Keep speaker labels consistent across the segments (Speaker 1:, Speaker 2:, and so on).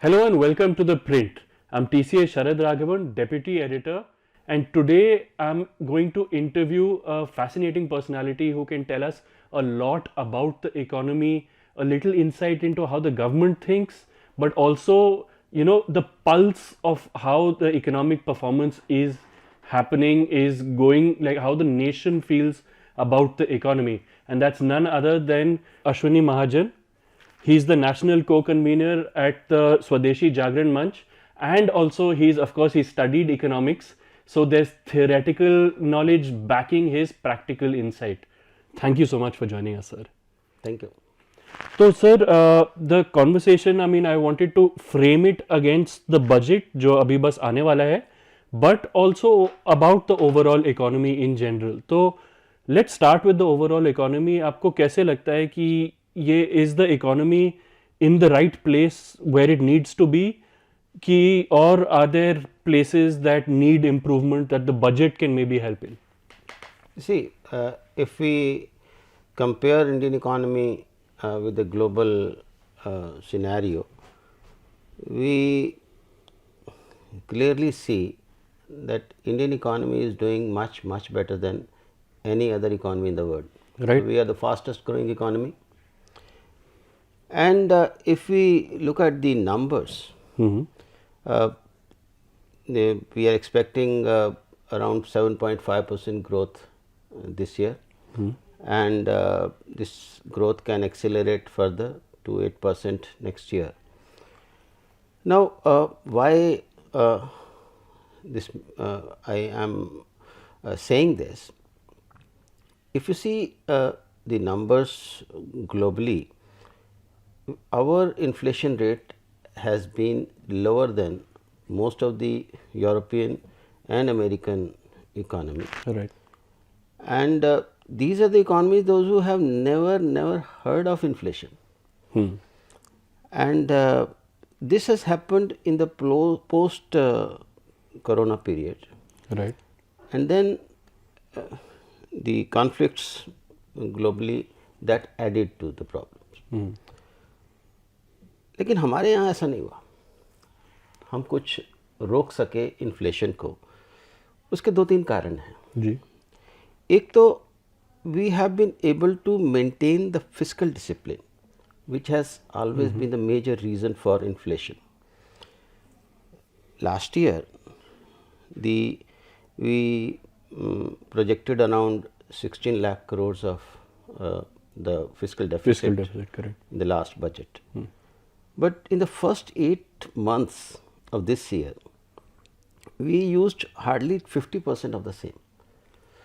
Speaker 1: Hello and welcome to The Print. I'm TCA Sharad Raghavan, Deputy Editor, and today I'm going to interview a fascinating personality who can tell us a lot about the economy, a little insight into how the government thinks, but also, the pulse of how the economic performance is happening, is going, like how the nation feels about the economy. And that's none other than Ashwani Mahajan. He's the national co-convener at the Swadeshi Jagaran Manch, and also he studied economics. So there's theoretical knowledge backing his practical insight. Thank you so much for joining us, sir.
Speaker 2: Thank you.
Speaker 1: So, sir, the conversation, I wanted to frame it against the budget, जो अभी बस आने वाला है, but also about the overall economy in general. तो let's start with the overall economy. आपको कैसे लगता है कि ये is the economy in the right place where it needs to be, कि or are there places that need improvement that the budget can maybe help in?
Speaker 2: See, if we compare Indian economy with the global scenario, we clearly see that Indian economy is doing much better than any other economy in the world.
Speaker 1: Right.
Speaker 2: So we are the fastest growing economy. And if we look at the numbers, we are expecting around 7.5% growth this year, and this growth can accelerate further to 8% next year. Now, why this I am saying this? If you see the numbers globally, our inflation rate has been lower than most of the European and American economy.
Speaker 1: Right.
Speaker 2: And these are the economies those who have never heard of inflation. And this has happened in the post corona period.
Speaker 1: Right.
Speaker 2: And then the conflicts globally that added to the problems. लेकिन हमारे यहाँ ऐसा नहीं हुआ. हम कुछ रोक सके इन्फ्लेशन को, उसके दो तीन कारण हैं
Speaker 1: जी.
Speaker 2: एक तो we have been able to maintain the fiscal discipline which has always been the major reason for inflation. Last year we projected around 16 lakh crores of the fiscal deficit,
Speaker 1: Correct.
Speaker 2: in the last budget. But in the first 8 months of this year, we used hardly 50% of the same.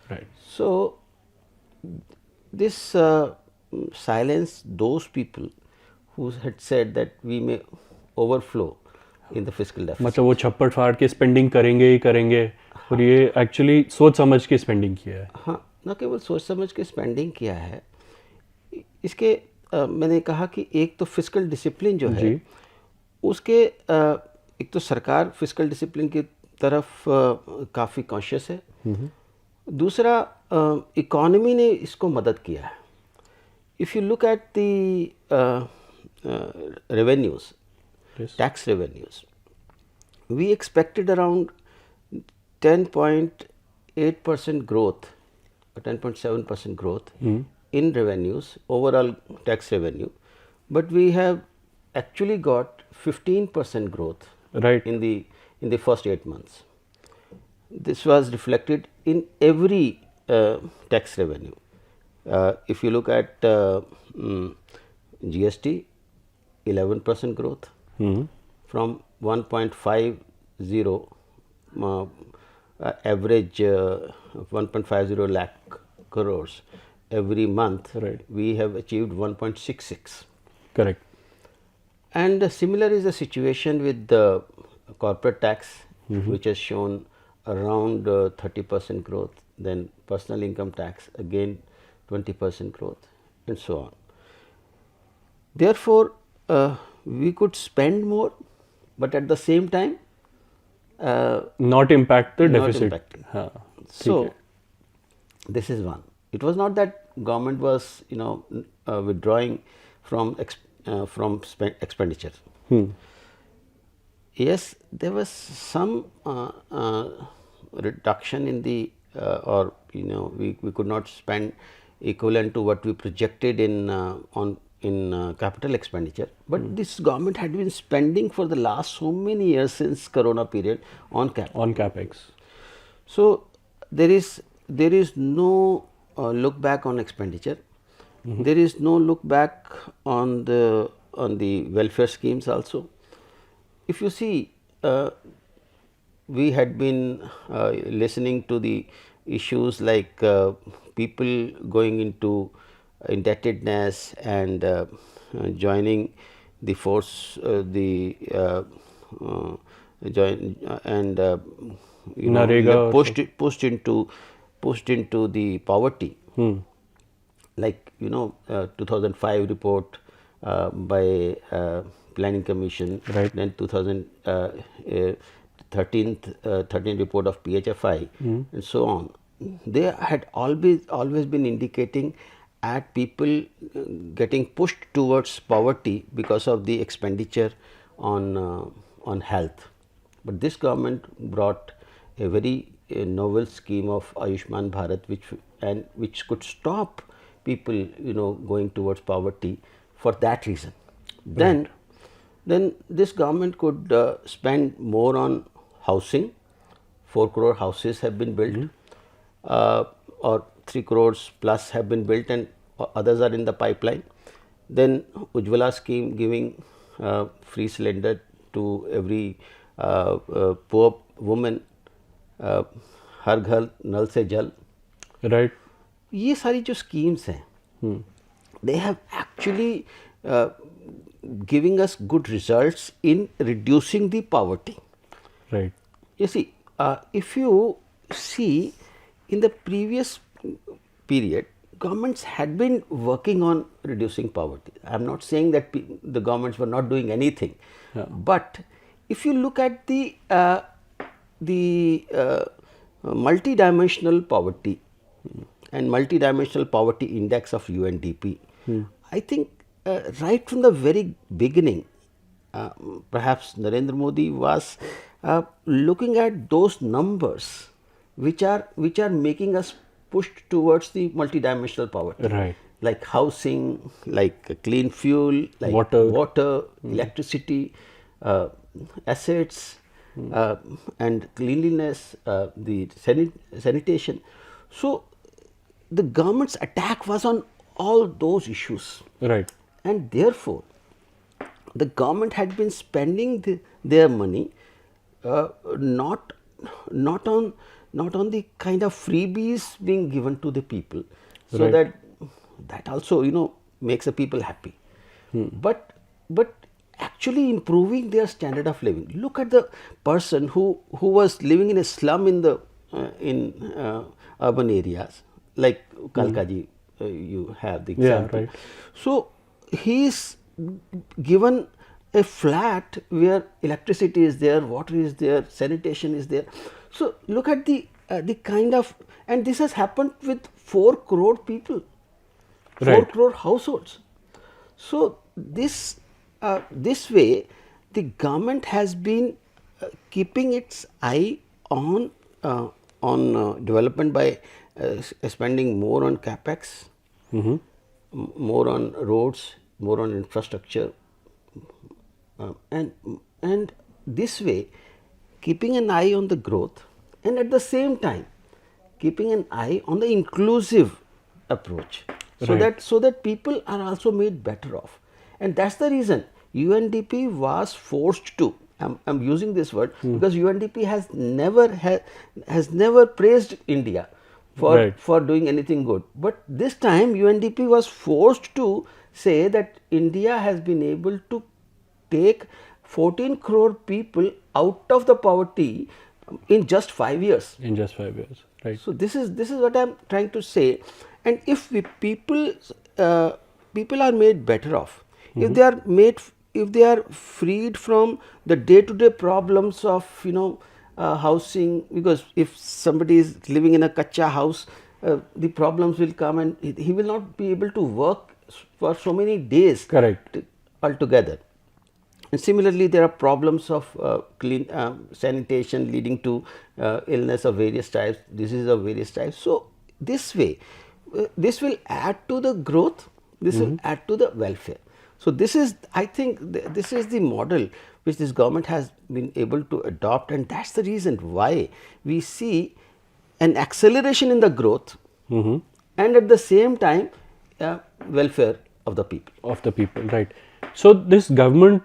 Speaker 1: Right.
Speaker 2: So, this silenced those people who had said that we may overflow in the fiscal deficit.
Speaker 1: मतलब वो छप्पड़ फाड़ के spending करेंगे ही करेंगे, और ये actually सोच समझ के स्पेंडिंग किया है.
Speaker 2: हाँ, न केवल सोच समझ के स्पेंडिंग किया है, इसके मैंने कहा कि एक तो फिस्कल डिसिप्लिन जो है उसके एक तो सरकार फिस्कल डिसिप्लिन की तरफ काफ़ी कॉन्शियस है. दूसरा इकोनॉमी ने इसको मदद किया है. If you look at the revenues, tax revenues, we expected around 10.8% growth or 10.7% growth in revenues, overall tax revenue, but we have actually got 15% growth.
Speaker 1: Right.
Speaker 2: in the first 8 months. This was reflected in every tax revenue. If you look at GST, 11% growth from 1.50 average 1.50 lakh crores every month.
Speaker 1: Right.
Speaker 2: We have achieved 1.66.
Speaker 1: Correct.
Speaker 2: And similar is the situation with the corporate tax, which has shown around 30% growth, then personal income tax again 20% growth, and so on. Therefore, we could spend more, but at the same time
Speaker 1: not impact the deficit.
Speaker 2: हाँ. So, this is one. It was not that government was withdrawing from expenditure. Yes, there was some reduction in the or we could not spend equivalent to what we projected in capital expenditure, but this government had been spending for the last so many years since Corona period on
Speaker 1: capex.
Speaker 2: So there is no look back on expenditure. There is no look back on the welfare schemes also. If you see, we had been listening to the issues like people going into indebtedness and joining the force, join and
Speaker 1: Narega
Speaker 2: pushed into the poverty. Like 2005 report by Planning Commission,
Speaker 1: Right.
Speaker 2: then 2013 report of PHFI, and so on. They had always been indicating at people getting pushed towards poverty because of the expenditure on health. But this government brought a very novel scheme of Ayushman Bharat, which could stop people going towards poverty for that reason. Then this government could spend more on housing. 4 crore houses have been built, or 3 crores plus have been built, and others are in the pipeline. Then Ujjwala scheme, giving free cylinder to every poor woman, हर घर नल से जल.
Speaker 1: Right.
Speaker 2: ये सारी जो schemes हैं, they have actually giving us good results in reducing the poverty.
Speaker 1: Right.
Speaker 2: You see, if you see in the previous period, governments had been working on reducing poverty. I am not saying that the governments were not doing anything, but if you look at the multidimensional poverty and multidimensional poverty index of UNDP, I think right from the very beginning, perhaps Narendra Modi was looking at those numbers which are making us pushed towards the multidimensional poverty.
Speaker 1: Right.
Speaker 2: Like housing, like clean fuel, like water, electricity, assets, and cleanliness, the sanitation. So the government's attack was on all those issues.
Speaker 1: Right.
Speaker 2: And therefore, the government had been spending their money not on the kind of freebies being given to the people, so
Speaker 1: Right.
Speaker 2: that also makes the people happy, but actually improving their standard of living. Look at the person who was living in a slum in the urban areas like Kalkaji. You have the example.
Speaker 1: right.
Speaker 2: So he is given a flat where electricity is there, water is there, sanitation is there. So look at the kind of, and this has happened with 4 crore people, 4
Speaker 1: Right.
Speaker 2: crore households. So this way, the government has been keeping its eye on development by spending more on capex, more on roads, more on infrastructure, and this way keeping an eye on the growth, and at the same time keeping an eye on the inclusive approach, so
Speaker 1: Right.
Speaker 2: that people are also made better off. And that's the reason UNDP was forced to, I'm using this word because UNDP has never praised India for doing anything good, but this time UNDP was forced to say that India has been able to take 14 crore people out of the poverty in just 5 years.
Speaker 1: In just 5 years. Right.
Speaker 2: So this is what I am trying to say. And if people are made better off, if they are freed from the day-to-day problems of housing, because if somebody is living in a kacha house, the problems will come and he will not be able to work for so many days.
Speaker 1: Correct.
Speaker 2: Altogether. And similarly, there are problems of clean sanitation leading to illness of various types, diseases of various types. So, this way, this will add to the growth, this will add to the welfare. So, this is, I think, this is the model which this government has been able to adopt, and that is the reason why we see an acceleration in the growth and at the same time welfare of the people.
Speaker 1: Of the people, right. So this government,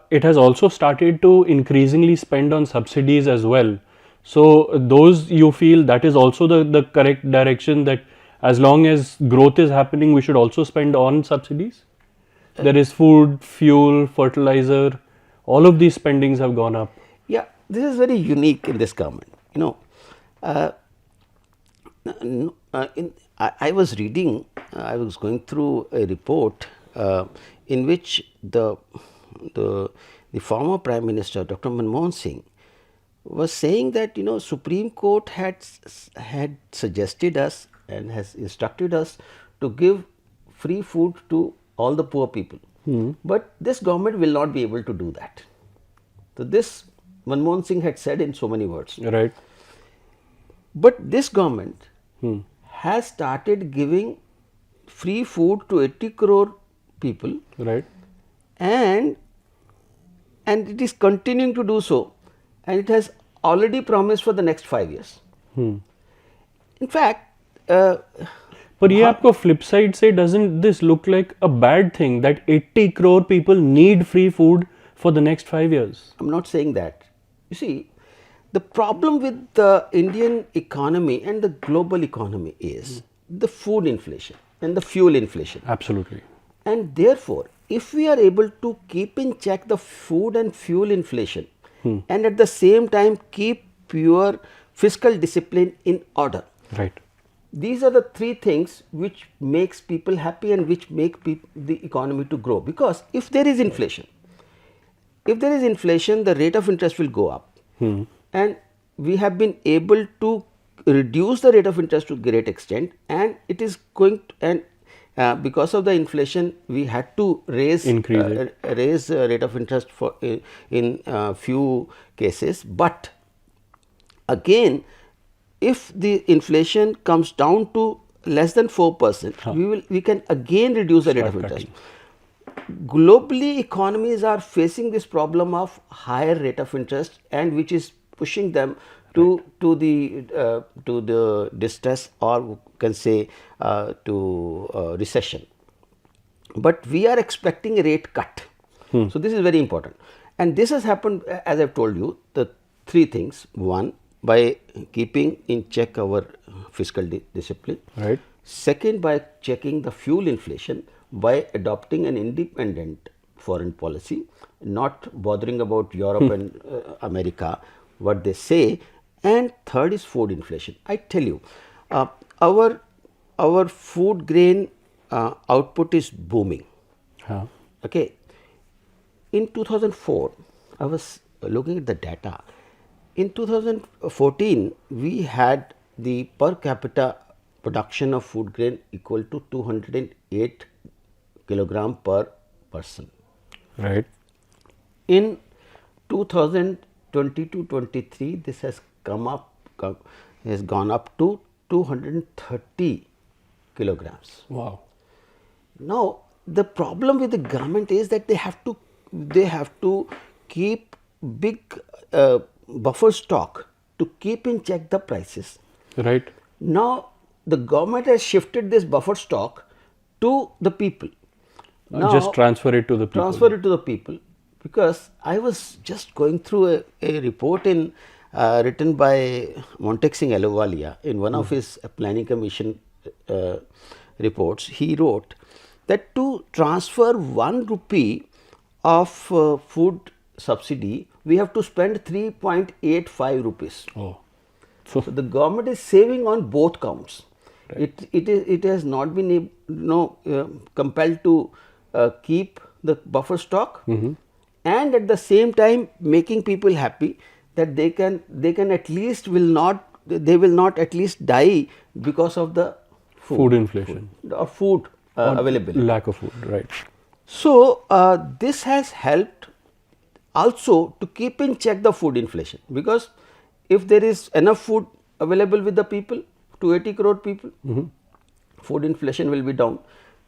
Speaker 1: it has also started to increasingly spend on subsidies as well. So those, you feel that is also the correct direction, that as long as growth is happening, we should also spend on subsidies? There is food, fuel, fertilizer, all of these spendings have gone up.
Speaker 2: Yeah, this is very unique in this government. You know, I was reading, I was going through a report in which the former Prime Minister, Dr. Manmohan Singh, was saying that, you know, Supreme Court had suggested us and has instructed us to give free food to all the poor people. But this government will not be able to do that. So this Manmohan Singh had said in so many words.
Speaker 1: Right.
Speaker 2: But this government has started giving free food to 80 crore people.
Speaker 1: Right.
Speaker 2: And it is continuing to do so, and it has already promised for the next 5 years. In fact,
Speaker 1: पर ये आपको flip side से doesn't this look like a bad thing that 80 crore people need free food for the next 5 years?
Speaker 2: I'm not saying that. You see, the problem with the Indian economy and the global economy is the food inflation and the fuel inflation.
Speaker 1: Absolutely.
Speaker 2: And therefore, if we are able to keep in check the food and fuel inflation and at the same time keep pure fiscal discipline in order.
Speaker 1: Right.
Speaker 2: These are the three things which makes people happy and which make the economy to grow. Because if there is inflation, the rate of interest will go up. And we have been able to reduce the rate of interest to a great extent, and it is going to, and because of the inflation, we had to raise rate of interest for in few cases. But again, if the inflation comes down to less than 4%, we can again reduce the rate of interest. Globally, economies are facing this problem of higher rate of interest, and which is pushing them to the distress, or can say to recession. But we are expecting a rate cut. So this is very important, and this has happened, as I've told you, the three things. One, by keeping in check our fiscal discipline.
Speaker 1: Right.
Speaker 2: Second, by checking the fuel inflation, by adopting an independent foreign policy, not bothering about Europe and America, what they say. And third is food inflation. I tell you, our food grain output is booming. Okay. In 2004, I was looking at the data. In 2014, we had the per capita production of food grain equal to 208 kilogram per person.
Speaker 1: Right.
Speaker 2: In 2022-23, this has gone up to 230 kilograms.
Speaker 1: Wow.
Speaker 2: Now, the problem with the government is that they have to keep big buffer stock to keep in check the prices.
Speaker 1: Right.
Speaker 2: Now, the government has shifted this buffer stock to the people. Now,
Speaker 1: just transfer it to the people.
Speaker 2: Transfer it to the people, because I was just going through a report written by Montek Singh Ahluwalia in one of his planning commission reports. He wrote that to transfer 1 rupee of food subsidy, we have to spend 3.85 rupees.
Speaker 1: Oh.
Speaker 2: So the government is saving on both counts. Right. It has not been compelled to keep the buffer stock, and at the same time making people happy that they can at least will not at least die because of the
Speaker 1: food inflation
Speaker 2: or food availability,
Speaker 1: lack of food. Right.
Speaker 2: So this has helped also to keep in check the food inflation, because if there is enough food available with the people, to 80 crore people, food inflation will be down.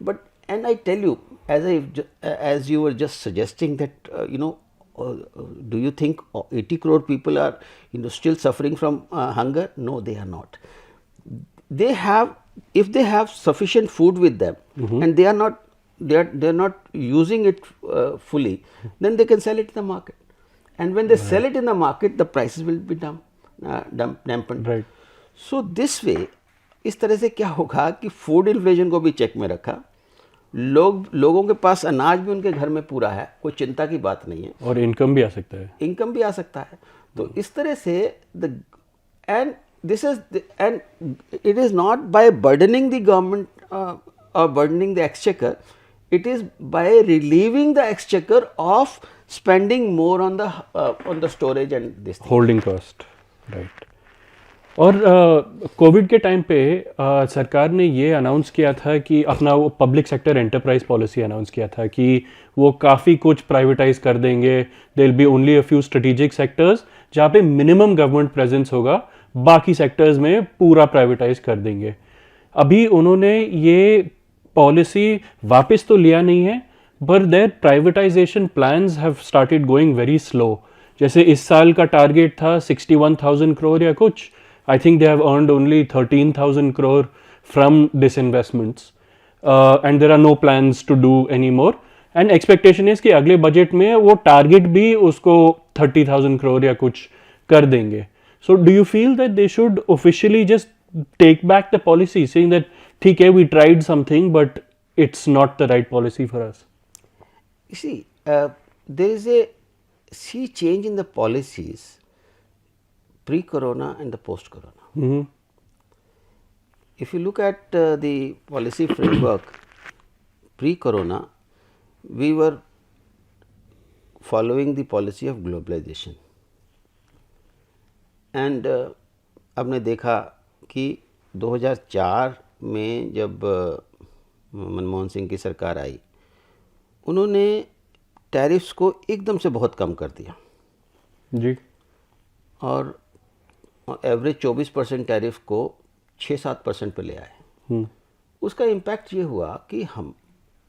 Speaker 2: But and I tell you, as you were just suggesting that do you think 80 crore people are still suffering from hunger? No, they are not. They have, if they have sufficient food with them, and they are not using it fully, then they can sell it in the market, and when they sell it in the market, the prices will be dampened.
Speaker 1: Right.
Speaker 2: So this way, इस तरह से क्या होगा कि food inflation को भी check में रखा, लोगों के पास अनाज भी उनके घर में पूरा है, कोई चिंता की बात नहीं है,
Speaker 1: और इनकम भी आ सकता है,
Speaker 2: इनकम भी आ सकता है. तो इस तरह से and it is not by burdening the government or burdening the exchequer, it is by relieving the exchequer of spending more on the storage and this thing.
Speaker 1: Holding cost. Right. और Covid के time पे सरकार ने ये announce किया था कि अपना वो public sector enterprise policy announce किया था कि वो काफ़ी कुछ प्राइवेटाइज कर देंगे. There will be only a few strategic sectors जहाँ पे मिनिमम गवर्नमेंट प्रेजेंस होगा, बाकी सेक्टर्स में पूरा प्राइवेटाइज कर देंगे. अभी उन्होंने ये पॉलिसी वापस तो लिया नहीं है, but their privatisation plans have started going very slow. जैसे इस साल का टारगेट था 61,000 करोड़ या कुछ. I think they have earned only 13,000 crore from disinvestments, and there are no plans to do anymore. And expectation is कि अगले बजट में वो टारगेट भी उसको 30,000 crore या कुछ कर देंगे. So do you feel that they should officially just take back the policy, saying that ठीक है, we tried something but it's not the right policy for us?
Speaker 2: You see, there is a sea change in the policies pre-corona and the post-corona. If you look at the policy framework pre-corona, we were following the policy of globalization, and आपने देखा कि 2004 में जब मनमोहन सिंह की सरकार आई, उन्होंने tariffs को एकदम से बहुत कम कर दिया
Speaker 1: जी, और
Speaker 2: एवरेज 24% टैरिफ को 6-7% पे ले आए. उसका इम्पैक्ट ये हुआ कि हम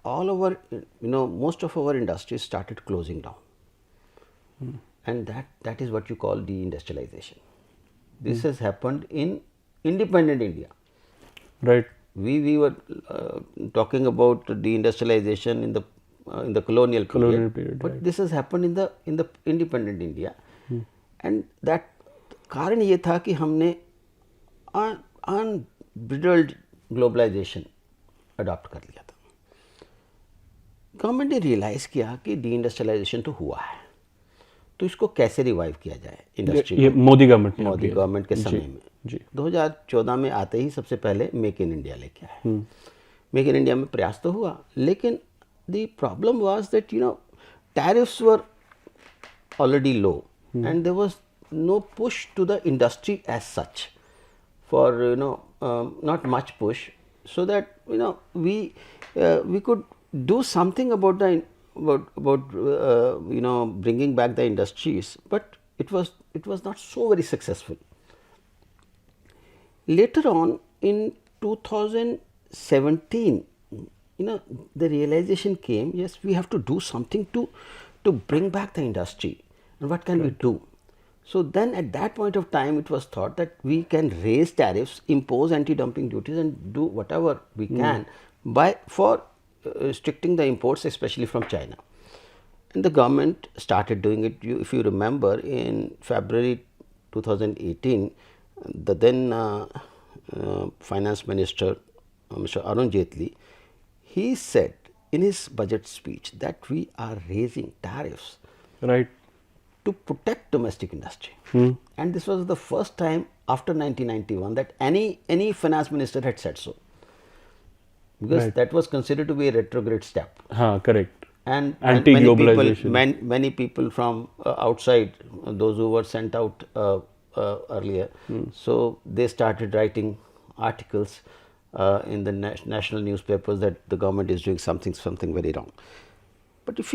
Speaker 2: all over most of our industries started closing down, and that is what you call deindustrialisation. This has happened in independent India.
Speaker 1: Right.
Speaker 2: we were talking about deindustrialization in the colonial period, but right. This has happened in the independent India, and that कारण ये था कि हमने unbridled globalisation adopt कर लिया था. Government ने realise किया कि डीइंडस्ट्रियलाइजेशन तो हुआ है, तो इसको कैसे रिवाइव किया जाए इंडस्ट्री.
Speaker 1: ये मोदी गवर्नमेंट
Speaker 2: के समय में जी 2014 में आते ही सबसे पहले मेक इन इंडिया लेके आए. मेक इन इंडिया में प्रयास तो हुआ, लेकिन the problem was that tariffs were already low, and there was no push to the industry as such, for not much push, so that we could do something about bringing back the industries, but it was not so very successful. Later on in 2017, the realization came, yes, we have to do something to bring back the industry, and what can we do? So then at that point of time it was thought that we can raise tariffs, impose anti-dumping duties, and do whatever we can for restricting the imports, especially from China. And the government started doing it. If you remember, in February 2018, the then finance minister, Mr. Arun Jaitley, he said in his budget speech that we are raising tariffs.
Speaker 1: Right.
Speaker 2: To protect domestic industry, and this was the first time after 1991 that any finance minister had said so, because that was considered to be a retrograde step.
Speaker 1: Correct.
Speaker 2: And
Speaker 1: anti-globalization.
Speaker 2: Many people from outside, those who were sent out earlier, so they started writing articles in the national newspapers that the government is doing something very wrong. But if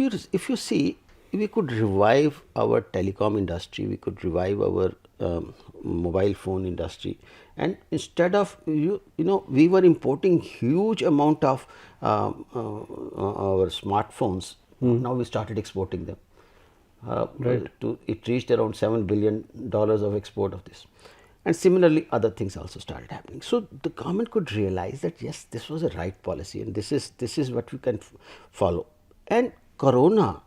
Speaker 2: you see, we could revive our telecom industry, we could revive our mobile phone industry, and instead of we were importing huge amount of our smartphones. Now we started exporting them. It reached around $7 billion of export of this, and similarly other things also started happening. So the government could realize that yes, this was a right policy, and this is what we can follow. And Corona,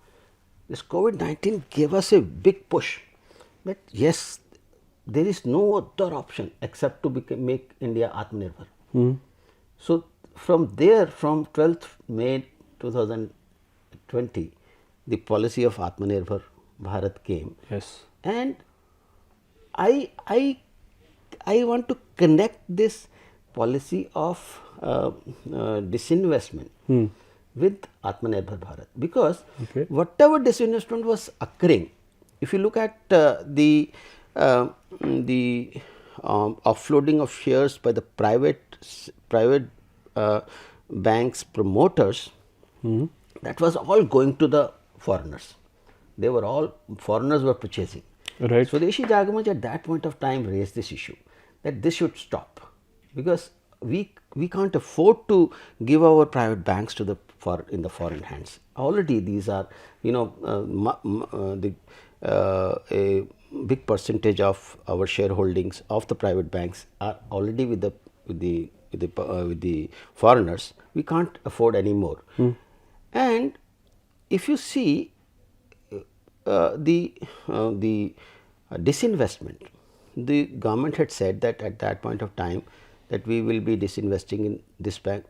Speaker 2: this COVID-19 gave us a big push that yes, there is no other option except to make India Atmanirbhar. So from there, from 12th May 2020, the policy of Atmanirbhar Bharat came.
Speaker 1: Yes.
Speaker 2: And I want to connect this policy of disinvestment with Atmanirbhar Bharat, because whatever disinvestment was occurring, if you look at the offloading of shares by the private banks promoters, that was all going to the foreigners. They were all foreigners were purchasing.
Speaker 1: Right.
Speaker 2: Swadeshi Jagaran Manch at that point of time raised this issue that this should stop, because we can't afford to give our private banks to in the foreign hands. Already these are a big percentage of our shareholdings of the private banks are already with the foreigners. We can't afford any more. And if you see the disinvestment, the government had said that at that point of time that we will be disinvesting in this bank,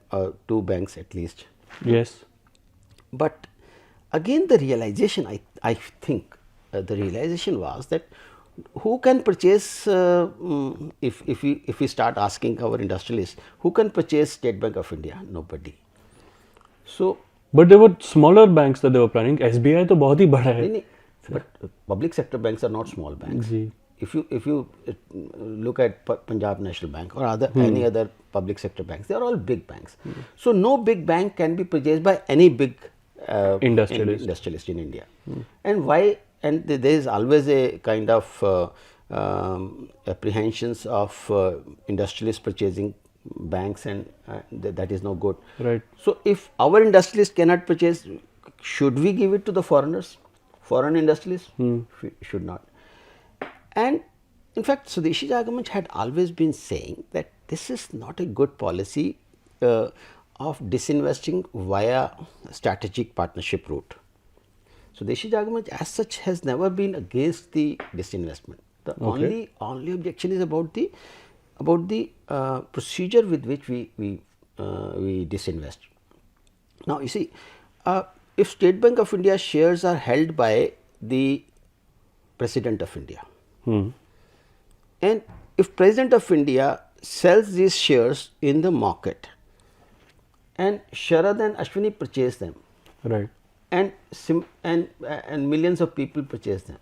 Speaker 2: two banks at least.
Speaker 1: Yes.
Speaker 2: But again the realization, I think the realization was that who can purchase, if we start asking our industrialists, who can purchase State Bank of India? Nobody. So
Speaker 1: but there were smaller banks that they were planning. SBI तो बहुत ही बड़ा है.
Speaker 2: But public sector banks are not small banks.
Speaker 1: जी.
Speaker 2: If you look at Punjab National Bank or any other public sector banks, they are all big banks. So no big bank can be purchased by any big industrialist in India. And why? And there is always a kind of apprehensions of industrialists purchasing banks, and that is no good.
Speaker 1: Right.
Speaker 2: So if our industrialists cannot purchase, should we give it to the foreigners? Foreign industrialists? Should not. And in fact, Swadeshi Jagaran Manch had always been saying that this is not a good policy of disinvesting via strategic partnership route. Swadeshi Jagaran Manch as such has never been against the disinvestment. The only objection is about the procedure with which we disinvest. Now you see, if State Bank of India shares are held by the President of India, and if President of India sells these shares in the market, and Sharad and Ashwani purchase them,
Speaker 1: right,
Speaker 2: and millions of people purchase them,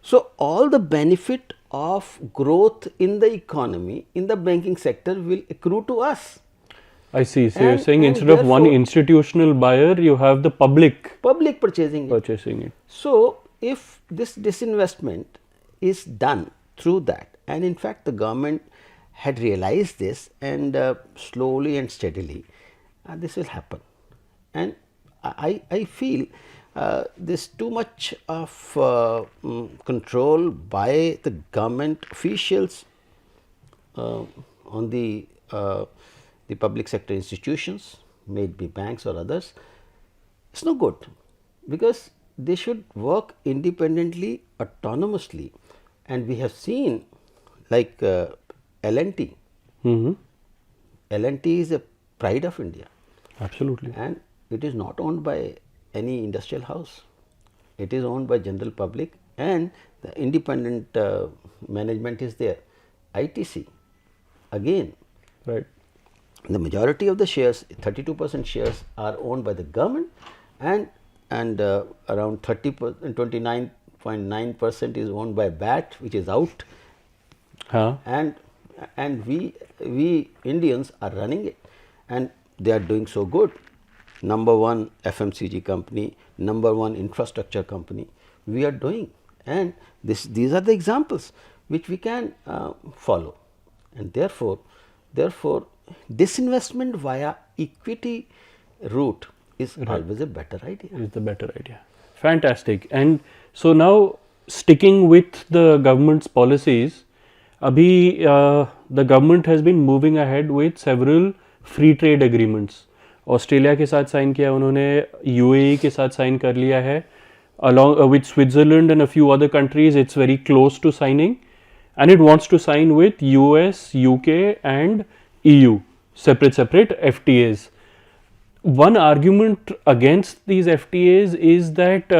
Speaker 2: so all the benefit of growth in the economy in the banking sector will accrue to us.
Speaker 1: I see. So you're saying instead of one institutional buyer, you have the public
Speaker 2: purchasing
Speaker 1: it.
Speaker 2: So if this disinvestment is done through that, and in fact the government had realized this, and slowly and steadily this will happen. And I feel there's too much of control by the government officials on the public sector institutions, may it be banks or others. It's no good, because they should work independently, autonomously, and we have seen like L&T. L&T is a pride of India.
Speaker 1: Absolutely.
Speaker 2: And it is not owned by any industrial house. It is owned by general public, and the independent management is there. ITC, again,
Speaker 1: right,
Speaker 2: the majority of the shares, 32% shares are owned by the government, and around 29.9% is owned by BAT, which is out. And we Indians are running it, and they are doing so good. number one FMCG company, number one infrastructure company. We are doing, and these are the examples which we can follow, and therefore disinvestment via equity route is always a better idea.
Speaker 1: Is the better idea. Fantastic. And so now, sticking with the government's policies, abhi the government has been moving ahead with several free trade agreements. Australia के साथ sign किया उन्होंने, UAE के साथ sign कर लिया है, along with Switzerland and a few other countries. It's very close to signing, and it wants to sign with US, UK and EU, separate FTAs. One argument against these FTAs is that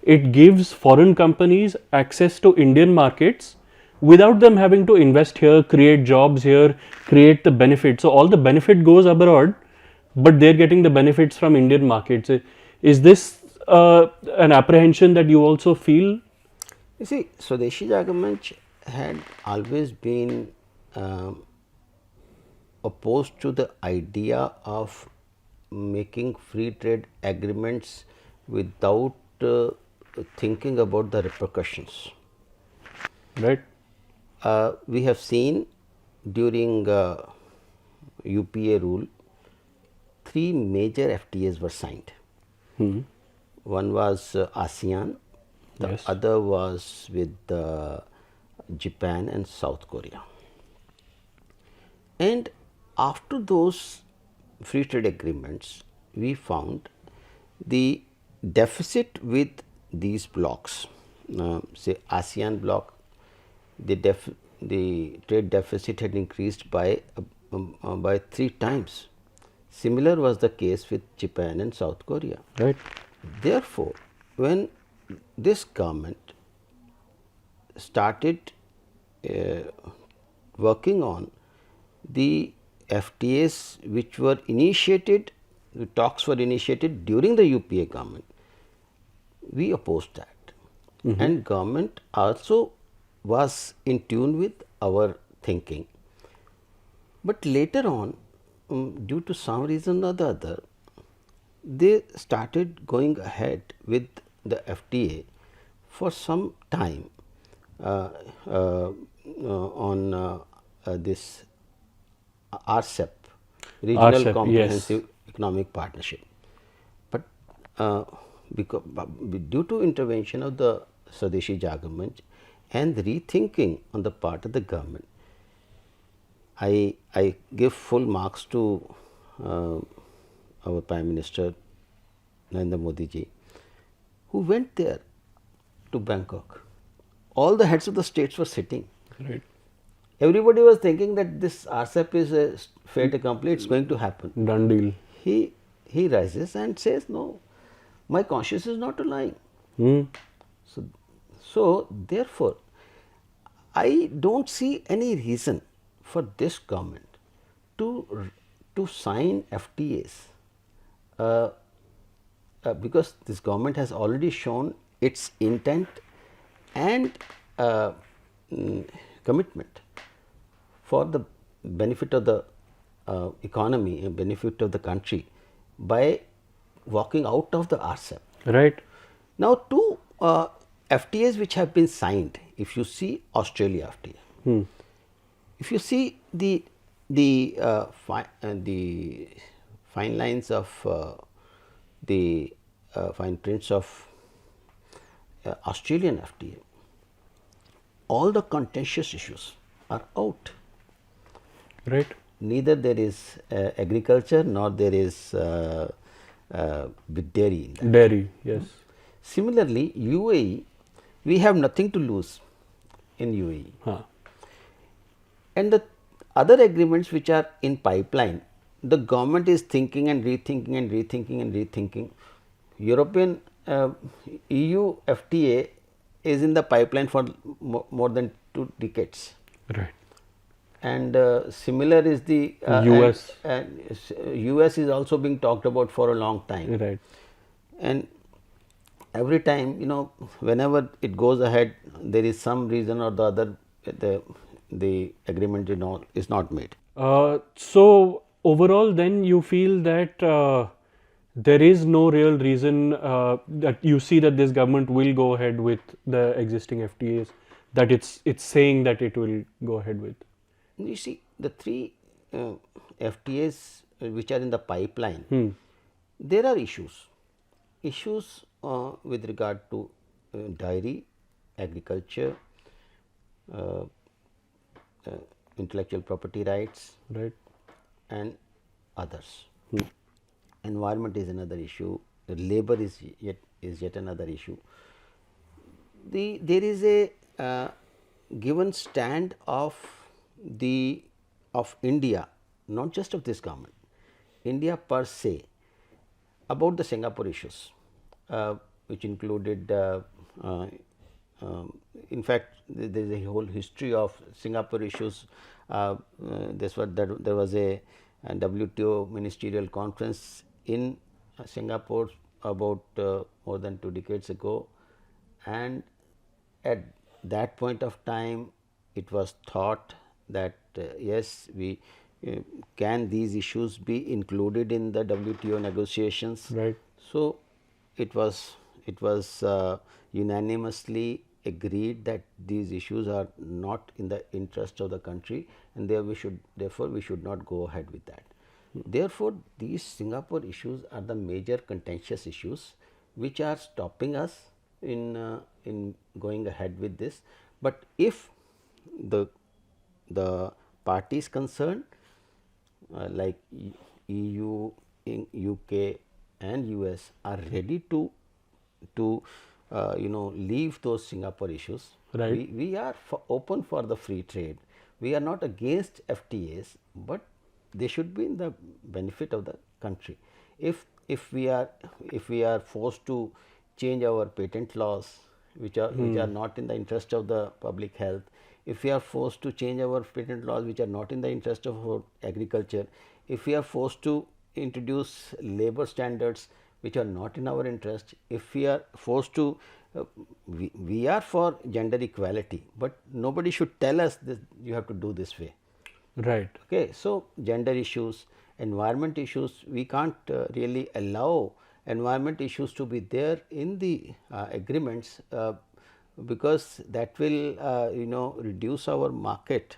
Speaker 1: it gives foreign companies access to Indian markets without them having to invest here, create jobs here, create the benefit. So all the benefit goes abroad, but they're getting the benefits from Indian markets. Is this an apprehension that you also feel?
Speaker 2: You see, Swadeshi Jagaran Manch had always been opposed to the idea of making free trade agreements without thinking about the repercussions.
Speaker 1: Right.
Speaker 2: We have seen during UPA rule, 3 major FTAs were signed. One was ASEAN, the
Speaker 1: Yes.
Speaker 2: other was with Japan and South Korea. And after those free trade agreements, we found the deficit with these blocks, say ASEAN bloc, the trade deficit had increased by 3 times. Similar was the case with Japan and South Korea.
Speaker 1: Right.
Speaker 2: Therefore, when this government started working on the FTAs which were initiated, the talks were initiated during the UPA government, we opposed that. And government also was in tune with our thinking. But later on, due to some reason or the other, they started going ahead with the FTA for some time on this RCEP, Regional
Speaker 1: RCEP,
Speaker 2: Comprehensive Economic Partnership. But because, due to intervention of the Swadeshi Jagaran Manch and rethinking on the part of the government, I give full marks to our Prime Minister Narendra Modi ji, who went there to Bangkok. All the heads of the states were sitting.
Speaker 1: Right.
Speaker 2: Everybody was thinking that this RCEP is a fait accompli, it's going to happen.
Speaker 1: Done deal.
Speaker 2: He rises and says, no, my conscience is not lying. So therefore, I don't see any reason for this government to sign FTAs because this government has already shown its intent and commitment for the benefit of the economy and benefit of the country by walking out of the RCEP.
Speaker 1: Right.
Speaker 2: Now, 2 FTAs which have been signed, if you see Australia FTA, if you see the fine lines of the fine prints of Australian FTA, all the contentious issues are out.
Speaker 1: Right.
Speaker 2: Neither there is agriculture nor there is with dairy in that.
Speaker 1: Dairy. Yes.
Speaker 2: Similarly, UAE, we have nothing to lose in UAE. And the other agreements which are in pipeline, the government is thinking and rethinking and rethinking and rethinking. European EU FTA is in the pipeline for more than 2 decades.
Speaker 1: Right.
Speaker 2: And similar is the
Speaker 1: US.
Speaker 2: And US is also being talked about for a long time.
Speaker 1: Right.
Speaker 2: And every time, whenever it goes ahead, there is some reason or the other, the agreement is not made.
Speaker 1: So overall, then you feel that there is no real reason that you see that this government will go ahead with the existing FTAs, that it's saying that it will go ahead with.
Speaker 2: You see, the three FTAs which are in the pipeline, there are issues with regard to dairy, agriculture, intellectual property rights,
Speaker 1: Right.
Speaker 2: and others. Environment is another issue. Labor is yet another issue. There is a given stand of India, not just of this government, India per se, about the Singapore issues, which included, in fact, there is a whole history of Singapore issues. There was a WTO ministerial conference in Singapore about more than 2 decades ago, and at that point of time it was thought that yes, can these issues be included in the WTO negotiations.
Speaker 1: Right.
Speaker 2: So it was unanimously agreed that these issues are not in the interest of the country, and therefore we should not go ahead with that. Therefore, these Singapore issues are the major contentious issues which are stopping us in going ahead with this. But if the parties concerned, like EU, UK and US, are ready to leave those Singapore issues,
Speaker 1: Right.
Speaker 2: we are open for the free trade. We are not against FTAs, but they should be in the benefit of the country. If we are forced to change our patent laws, which are not in the interest of the public health, if we are forced to change our patent laws which are not in the interest of our agriculture, if we are forced to introduce labor standards which are not in our interest, if we are forced to we are for gender equality, but nobody should tell us that you have to do this way.
Speaker 1: Right.
Speaker 2: Okay, so gender issues, environment issues, we can't really allow environment issues to be there in the agreements, because that will reduce our market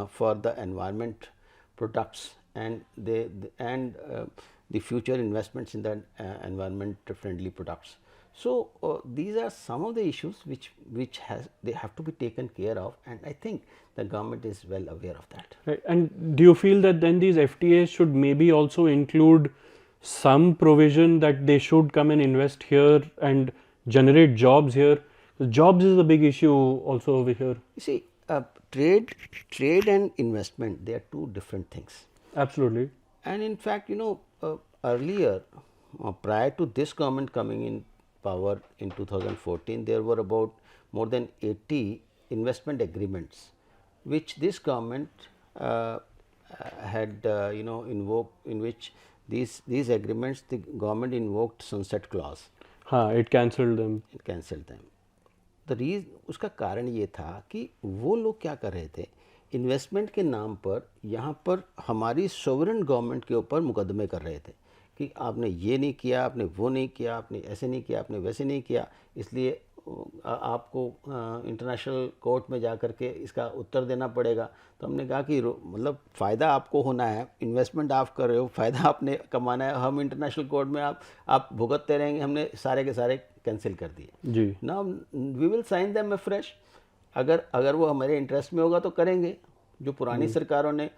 Speaker 2: for the environment products and the future investments in the environment friendly products. So these are some of the issues which they have to be taken care of, and I think the government is well aware of that.
Speaker 1: Right. And do you feel that then these FTAs should maybe also include some provision that they should come and invest here and generate jobs here? Jobs is a big issue also over here.
Speaker 2: You see, trade and investment, they are two different things.
Speaker 1: Absolutely.
Speaker 2: And in fact, earlier, prior to this government coming in power in 2014, there were about more than 80 investment agreements which this government had invoked, in which these agreements the government invoked sunset clause.
Speaker 1: It cancelled them.
Speaker 2: It cancelled them. The reason, उसका कारण ये था कि वो लोग क्या कर रहे थे, इन्वेस्टमेंट के नाम पर यहाँ पर हमारी सोवरेन गवर्नमेंट के ऊपर मुकदमे कर रहे थे कि आपने ये नहीं किया, आपने वो नहीं किया, आपने ऐसे नहीं किया, आपने वैसे नहीं किया, इसलिए आपको इंटरनेशनल कोर्ट में जा कर के इसका उत्तर देना पड़ेगा. तो हमने कहा कि मतलब फ़ायदा आपको होना है, इन्वेस्टमेंट आप कर रहे हो, फ़ायदा आपने कमाना है, हम इंटरनेशनल कोर्ट में आप भुगतते रहेंगे. हमने सारे के सारे कैंसिल कर दिए.
Speaker 1: जी.
Speaker 2: Now we will sign them fresh. अगर वो हमारे इंटरेस्ट में होगा तो करेंगे. जो पुरानी सरकारों ने,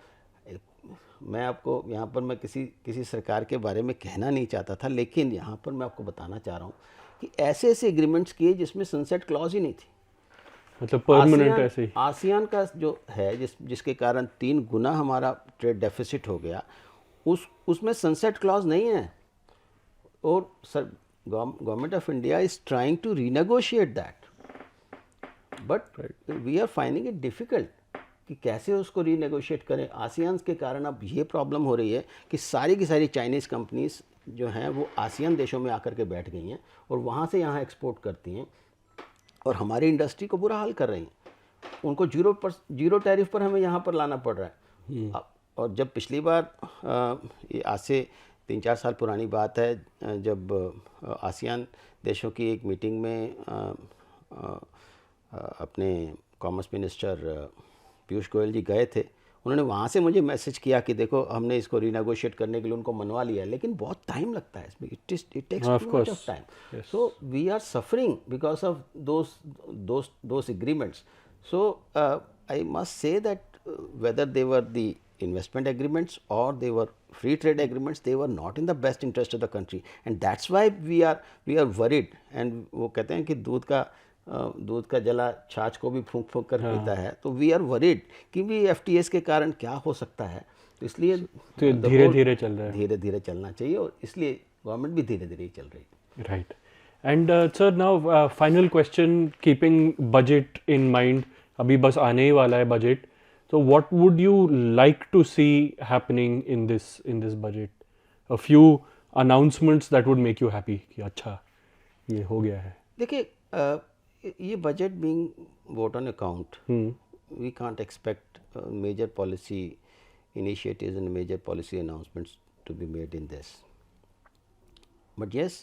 Speaker 2: मैं आपको यहाँ पर मैं किसी सरकार के बारे में कहना नहीं चाहता था, लेकिन यहाँ पर मैं आपको बताना चाह रहा हूँ कि ऐसे एग्रीमेंट्स किए जिसमें सनसेट क्लॉज ही नहीं थी.
Speaker 1: मतलब परमानेंट ऐसे ही.
Speaker 2: आसियान का जो है जिसके कारण 3 गुना हमारा ट्रेड डेफिसिट हो गया, उसमें सनसेट क्लॉज नहीं है. और sir, government of India is trying to renegotiate that, but we are finding it difficult कि कैसे उसको रीनेगोशिएट करें. आसियान के कारण अब ये प्रॉब्लम हो रही है कि सारी की सारी चाइनीज़ कंपनीज जो हैं वो आसियान देशों में आकर के बैठ गई हैं और वहाँ से यहाँ एक्सपोर्ट करती हैं और हमारी इंडस्ट्री को बुरा हाल कर रही हैं. उनको जीरो टैरिफ पर हमें यहाँ पर लाना पड़ रहा है. और जब पिछली बार आज से 3-4 साल पुरानी बात है, जब आसियान देशों की एक मीटिंग में अपने कॉमर्स मिनिस्टर पीयूष गोयल जी गए थे। उन्होंने वहाँ से मुझे मैसेज किया कि देखो हमने इसको रीनेगोशिएट करने के लिए उनको मनवा लिया है, लेकिन बहुत टाइम लगता है इसमें, it takes too much of time. So we are suffering because of those agreements. So I must say that whether they were the investment agreements or they were free trade agreements, they were not in the best interest of the country, and that's why we are worried. And वो कहते हैं कि दूध का जला छाछ को भी फूंक फूंक कर पीता है, तो वी आर वरीड कि भी FTAs के कारण क्या हो सकता है। तो इसलिए
Speaker 1: धीरे धीरे चल रहा है,
Speaker 2: धीरे धीरे चलना चाहिए, और इसलिए गवर्नमेंट भी धीरे धीरे चल रही है।
Speaker 1: Right. And sir now final question, keeping budget in mind, अभी बस आने ही वाला है budget, so what would you like to see happening in this budget? A few announcements that would make you happy कि अच्छा ये हो गया है।
Speaker 2: देखिए, ये budget being vote on account, we can't expect major policy initiatives and major policy announcements to be made in this. But yes,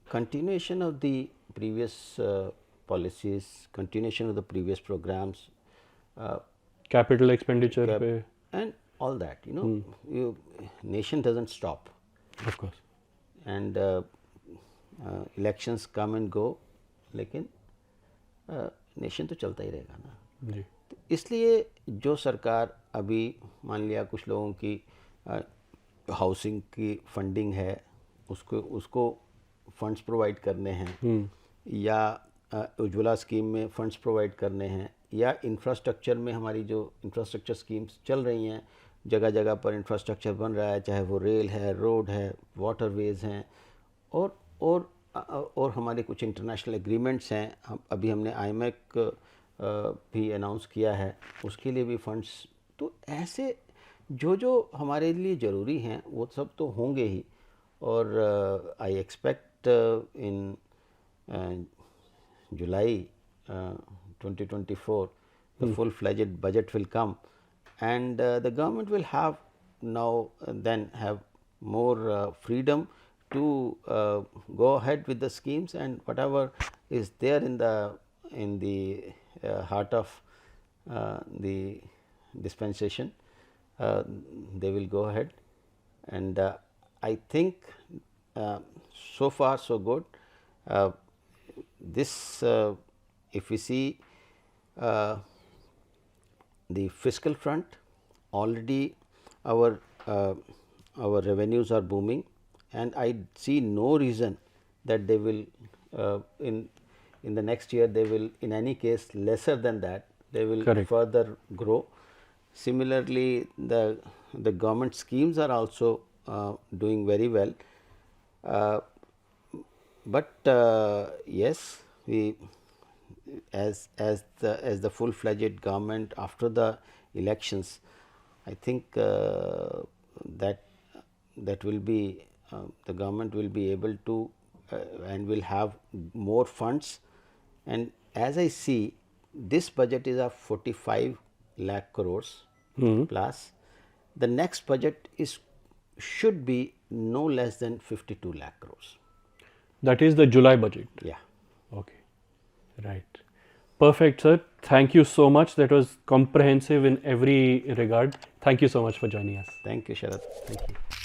Speaker 2: continuation of the previous policies, continuation of the previous programs,
Speaker 1: capital expenditure पे,
Speaker 2: and all that, you know, nation doesn't stop,
Speaker 1: of course,
Speaker 2: and elections come and go, लेकिन nation तो चलता ही रहेगा ना
Speaker 1: जी।
Speaker 2: तो इसलिए जो सरकार अभी मान लिया कुछ लोगों की हाउसिंग की फंडिंग है, उसको फंड्स प्रोवाइड करने हैं, या उज्ज्वला स्कीम में फंड्स प्रोवाइड करने हैं, या इंफ्रास्ट्रक्चर में हमारी जो इंफ्रास्ट्रक्चर स्कीम्स चल रही हैं, जगह जगह पर इंफ्रास्ट्रक्चर बन रहा है, चाहे वो रेल है, रोड है, वाटरवेज हैं, और हमारे कुछ इंटरनेशनल एग्रीमेंट्स हैं। अभी हमने IMEC भी अनाउंस किया है, उसके लिए भी फंड्स। तो ऐसे जो हमारे लिए ज़रूरी हैं वो सब तो होंगे ही, और I expect in July 2024 the full-fledged budget will come, and the government will have now then have more freedom to go ahead with the schemes, and whatever is there in the heart of the dispensation, they will go ahead, and I think so far so good. This if we see the fiscal front, already our revenues are booming, and I see no reason that they will in the next year they will in any case lesser than that, they will
Speaker 1: Correct.
Speaker 2: further grow. Similarly, the government schemes are also doing very well, but yes, we as the full-fledged government after the elections, I think that will be the government will be able to and will have more funds, and as I see this budget is of 45 lakh crores plus, the next budget should be no less than 52 lakh crores.
Speaker 1: That is the July budget.
Speaker 2: Yeah.
Speaker 1: Okay. Right. Perfect, sir. Thank you so much. That was comprehensive in every regard. Thank you so much for joining us.
Speaker 2: Thank you, Sharad. Thank you.